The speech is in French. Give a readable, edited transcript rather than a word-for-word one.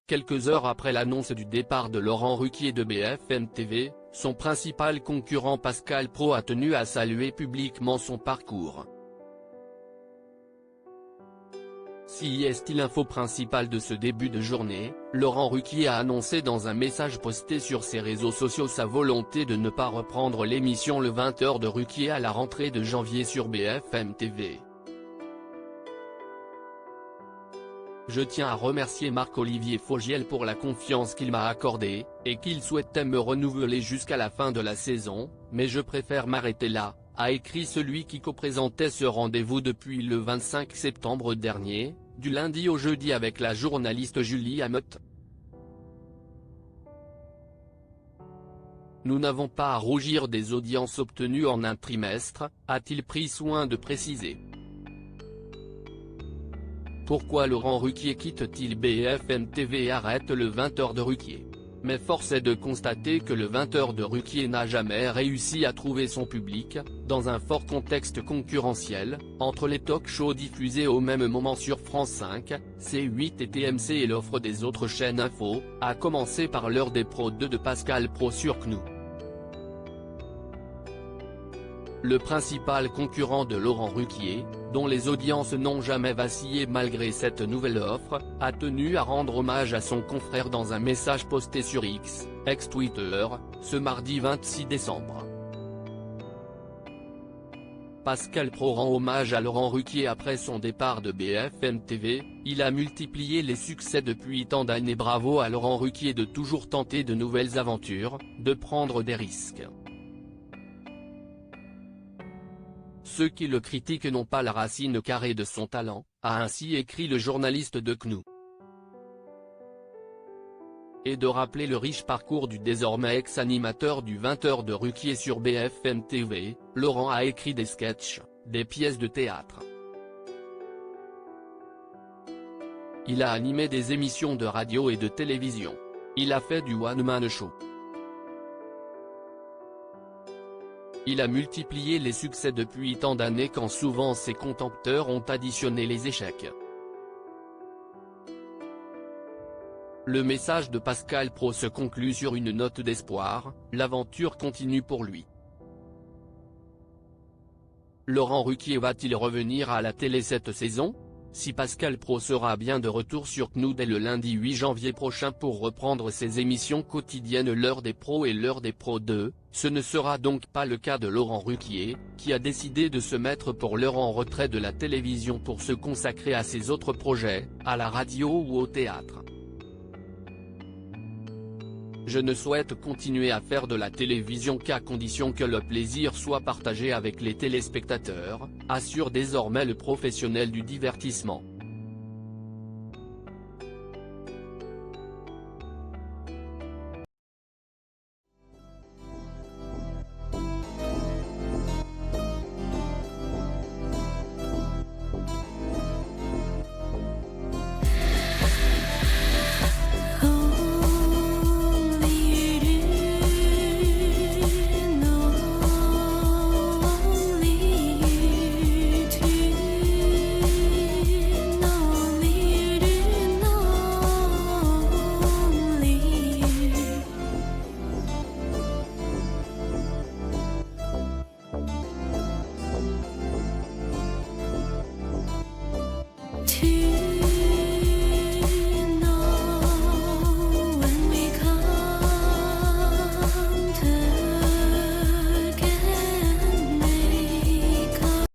Quelques heures après l'annonce du départ de Laurent Ruquier de BFM TV, son principal concurrent Pascal Praud a tenu à saluer publiquement son parcours. CIST l'info principale de ce début de journée, Laurent Ruquier a annoncé dans un message posté sur ses réseaux sociaux sa volonté de ne pas reprendre l'émission Le 20h de Ruquier à la rentrée de janvier sur BFM TV. Je tiens à remercier Marc-Olivier Fogiel pour la confiance qu'il m'a accordée, et qu'il souhaitait me renouveler jusqu'à la fin de la saison, mais je préfère m'arrêter là, a écrit celui qui co-présentait ce rendez-vous depuis le 25 septembre dernier, du lundi au jeudi avec la journaliste Julie Hameut. Nous n'avons pas à rougir des audiences obtenues en un trimestre, a-t-il pris soin de préciser. Pourquoi Laurent Ruquier quitte-t-il BFM TV et arrête le 20h de Ruquier? Mais force est de constater que le 20h de Ruquier n'a jamais réussi à trouver son public, dans un fort contexte concurrentiel, entre les talk-shows diffusés au même moment sur France 5, C8 et TMC et l'offre des autres chaînes info, à commencer par l'heure des pros 2 de Pascal Praud sur CNOU. Le principal concurrent de Laurent Ruquier, dont les audiences n'ont jamais vacillé malgré cette nouvelle offre, a tenu à rendre hommage à son confrère dans un message posté sur X, ex-Twitter, ce mardi 26 décembre. Pascal Praud rend hommage à Laurent Ruquier après son départ de BFM TV, il a multiplié les succès depuis tant d'années. Bravo à Laurent Ruquier de toujours tenter de nouvelles aventures, de prendre des risques. Ceux qui le critiquent n'ont pas la racine carrée de son talent, a ainsi écrit le journaliste de CNOU. Et de rappeler le riche parcours du désormais ex-animateur du 20h de Ruquier sur BFM TV, Laurent a écrit des sketchs, des pièces de théâtre. Il a animé des émissions de radio et de télévision. Il a fait du one-man show. Il a multiplié les succès depuis tant d'années quand souvent ses contempteurs ont additionné les échecs. Le message de Pascal Praud se conclut sur une note d'espoir, l'aventure continue pour lui. Laurent Ruquier va-t-il revenir à la télé cette saison? Si Pascal Praud sera bien de retour sur CNOU dès le lundi 8 janvier prochain pour reprendre ses émissions quotidiennes l'heure des pros et l'heure des pros 2, ce ne sera donc pas le cas de Laurent Ruquier, qui a décidé de se mettre pour l'heure en retrait de la télévision pour se consacrer à ses autres projets, à la radio ou au théâtre. Je ne souhaite continuer à faire de la télévision qu'à condition que le plaisir soit partagé avec les téléspectateurs, assure désormais le professionnel du divertissement.